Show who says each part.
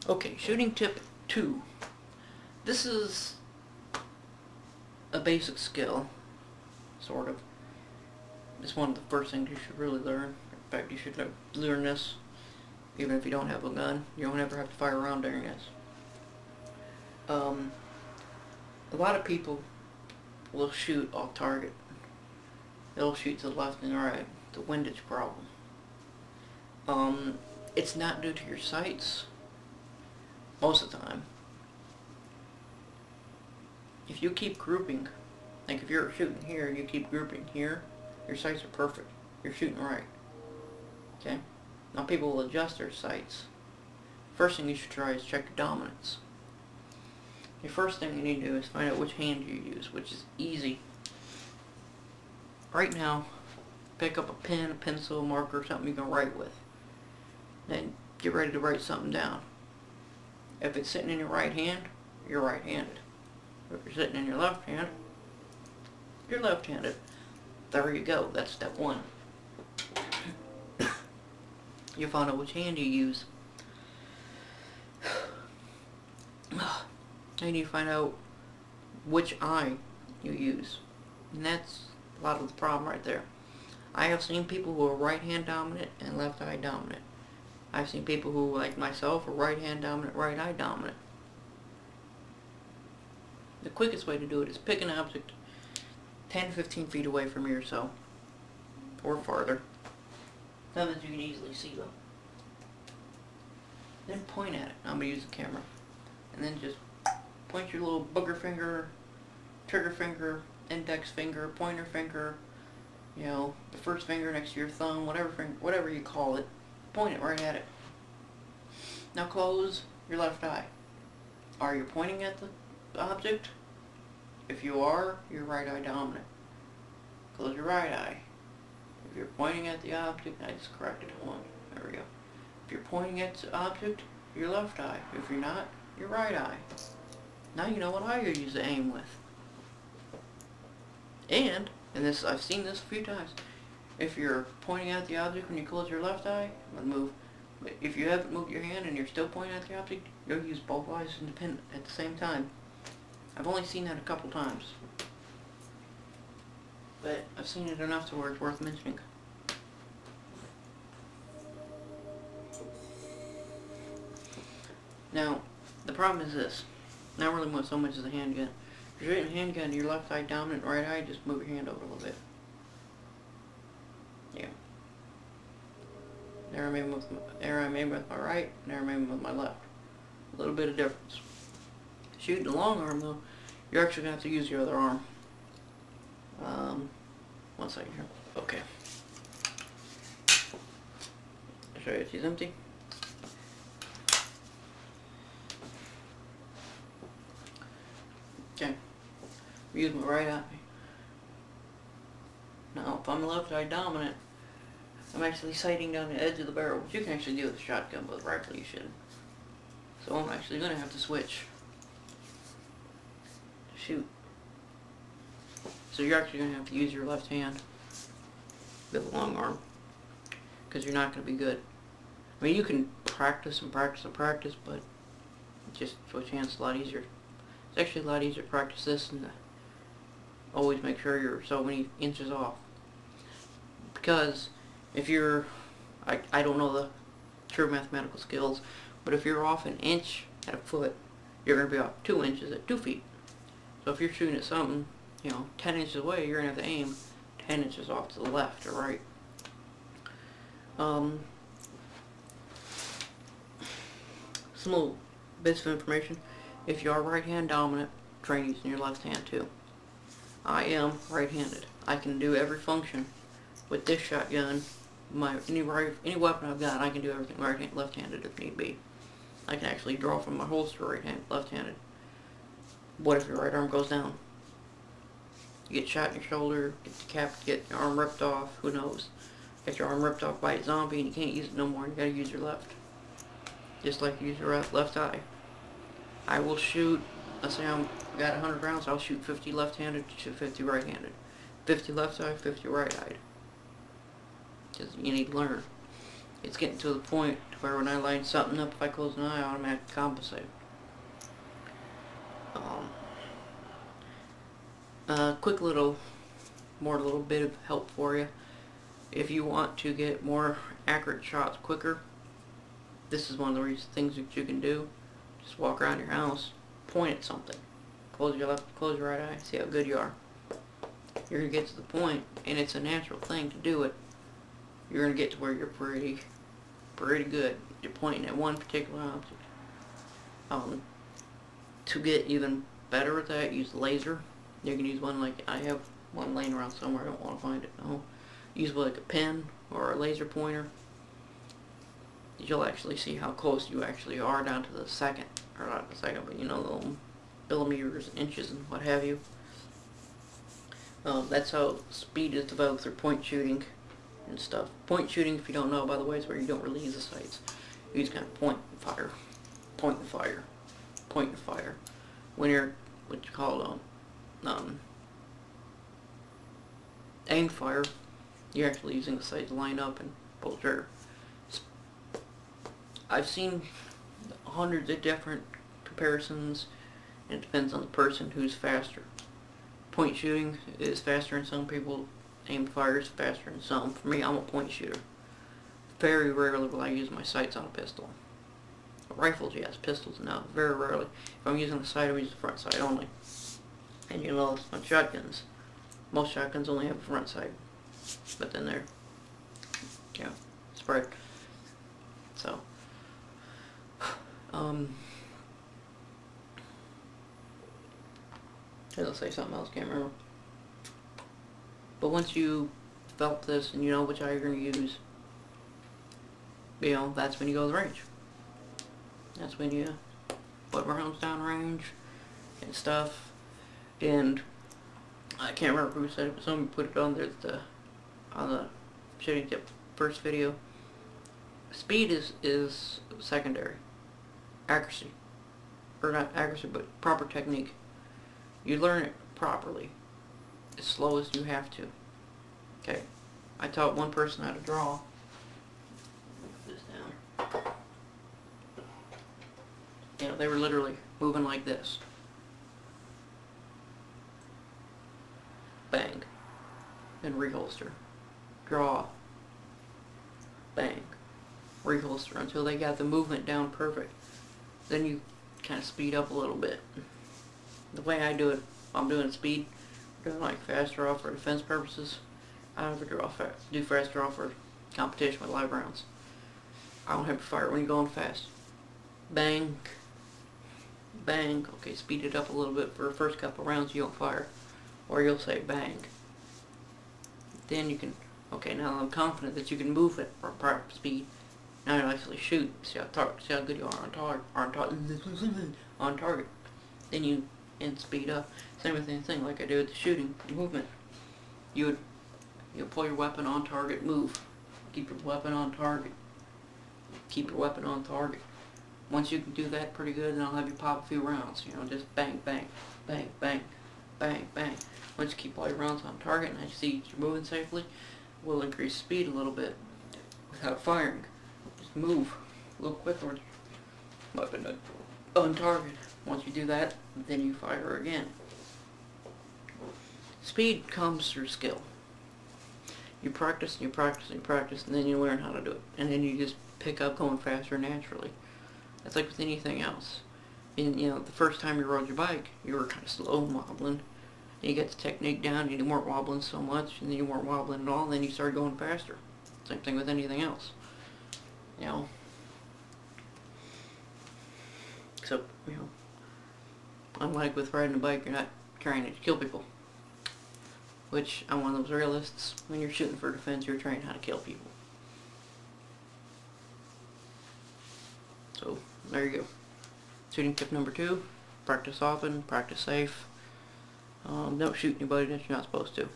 Speaker 1: Okay, shooting tip 2. This is a basic skill, sort of. It's one of the first things you should really learn. In fact, you should learn this even if you don't have a gun. You don't ever have to fire around during this. A lot of people will shoot off target. They'll shoot to the left and the right. The windage problem. It's not due to your sights most of the time. If you keep grouping, like if you're shooting here and you keep grouping here, your sights are perfect. You're shooting right. Okay? Now people will adjust their sights. First thing you should try is check your dominance. Your first thing you need to do is find out which hand you use, which is easy. Right now, pick up a pen, a pencil, a marker, something you can write with. Then get ready to write something down. If it's sitting in your right hand, you're right-handed. If you're sitting in your left hand, you're left-handed. There you go. That's step 1. You find out which hand you use. And you find out which eye you use. And that's a lot of the problem right there. I have seen people who are right hand dominant and left eye dominant. I've seen people who, like myself, are right hand dominant, right eye dominant. The quickest way to do it is pick an object 10 to 15 feet away from you or so, or farther, so that you can easily see them. Then point at it. I'm going to use the camera. And then just point your little booger finger, trigger finger, index finger, pointer finger, you know, the first finger next to your thumb, whatever you call it, point it right at it. Now close your left eye. Are you pointing at the object? If you are, you're right eye dominant. Close your right eye. If you're pointing at the object, I just corrected one. There we go. If you're pointing at the object, your left eye. If you're not, your right eye. Now you know what eye you use to aim with. And this, I've seen this a few times. If you're pointing at the object when you close your left eye, it'll move. But if you haven't moved your hand and you're still pointing at the object, you'll use both eyes independent at the same time. I've only seen that a couple times, but I've seen it enough to where it's worth mentioning. Now, the problem is this. Not really so much as a handgun. If you're shooting a handgun, your left eye dominant, right eye, just move your hand over a little bit. Yeah. There I'm aiming with my right, and there I'm aiming with my left. A little bit of difference. Shooting a long arm though, you're actually going to have to use your other arm. One second here. Okay. I'll show you if she's empty. Okay. Use my right eye. Now, if I'm left eye dominant, I'm actually sighting down the edge of the barrel, which you can actually do with a shotgun, but with a rifle you shouldn't. So I'm actually going to have to switch to shoot. So you're actually going to have to use your left hand with a long arm, because you're not going to be good. I mean, you can practice and practice and practice, but just switch hands a lot easier. It's actually a lot easier to practice this and to always make sure you're so many inches off. Because if you're, I don't know the true mathematical skills, but if you're off an inch at a foot, you're going to be off 2 inches at 2 feet. So if you're shooting at something, you know, 10 inches away, you're going to have to aim 10 inches off to the left or right. Some little bits of information. If you are right hand dominant, try using your left hand too. I am right-handed. I can do every function with this shotgun. Any weapon I've got, I can do everything left-handed if need be. I can actually draw from my holster left-handed. What if your right arm goes down? You get shot in your shoulder, get your arm ripped off, who knows? Get your arm ripped off by a zombie and you can't use it no more, and you gotta use your left. Just like you use your left eye. I will shoot, let's say I've got 100 rounds, I'll shoot 50 left-handed to 50 right-handed. 50 left eye, 50 right-eyed. Because you need to learn. it's getting to the point to where when I line something up, if I close an eye, I automatically compensate. Quick little bit of help for you. If you want to get more accurate shots quicker, this is one of the things that you can do. Just walk around your house, point at something, close your right eye, see how good you are. You're going to get to the point, and it's a natural thing to do it. You're going to get to where you're pretty good. You're pointing at one particular object. To get even better at that, use the laser. You can use one like I have one laying around somewhere. I don't want to find it. No, use like a pen or a laser pointer. You'll actually see how close you actually are down to the second, or not the second, but you know, the millimeters, inches, and what have you. That's how speed is developed through point shooting and stuff. Point shooting, if you don't know, by the way, is where you don't really use the sights. You just kind of point and fire, point and fire, point and fire. When you're what you call aim fire, you're actually using the sight to line up and pull the trigger. I've seen hundreds of different comparisons, and it depends on the person who's faster. Point shooting is faster than some people. Aim fire is faster than some. For me, I'm a point shooter. Very rarely will I use my sights on a pistol. Rifles, yes. Pistols, no. Very rarely. If I'm using the sight, I'm using the front sight only. And you know, on shotguns, most shotguns only have a front sight, but then they're, yeah, spread. So, I'll say something else, can't remember. But once you develop this and you know which eye you're going to use, you know, that's when you go to the range. That's when you put rounds down range and stuff. And I can't remember who said it, but somebody put it on there on the shooting tip first video. Speed is secondary. Accuracy, or not accuracy, but proper technique. You learn it properly, as slow as you have to. Okay, I taught one person how to draw. Put this down. You know, they were literally moving like this. Bang. Then reholster. Draw. Bang. Reholster until they got the movement down perfect. Then you kind of speed up a little bit. The way I do it, I'm doing speed, doing like fast draw for defense purposes. I never do fast draw for competition with live rounds. I don't have to fire when you're going fast. Bang. Bang. Okay, speed it up a little bit for the first couple rounds you don't fire. Or you'll say bang. Then you can, okay, now I'm confident that you can move at proper speed. Now you actually shoot. See how good you are on target. Then you speed up. Same thing like I do with the shooting movement. You'll pull your weapon on target, move. Keep your weapon on target. Keep your weapon on target. Once you can do that pretty good, then I'll have you pop a few rounds. You know, just bang, bang, bang, bang, bang, bang. Once you keep all your rounds on target and I see you're moving safely, we'll increase speed a little bit without firing. Just move a little quicker. Weapon on target. Once you do that, then you fire again. Speed comes through skill. You practice and you practice and you practice, and then you learn how to do it. And then you just pick up going faster naturally. That's like with anything else. And, you know, the first time you rode your bike, you were kind of slow and wobbling. And you get the technique down, and you weren't wobbling so much, and then you weren't wobbling at all, and then you started going faster. Same thing with anything else. You know. So, you know, unlike with riding a bike, you're not trying to kill people. Which, I'm one of those realists. When you're shooting for defense, you're trying how to kill people. So, there you go. Shooting tip number 2, practice often, practice safe. Don't shoot anybody that you're not supposed to.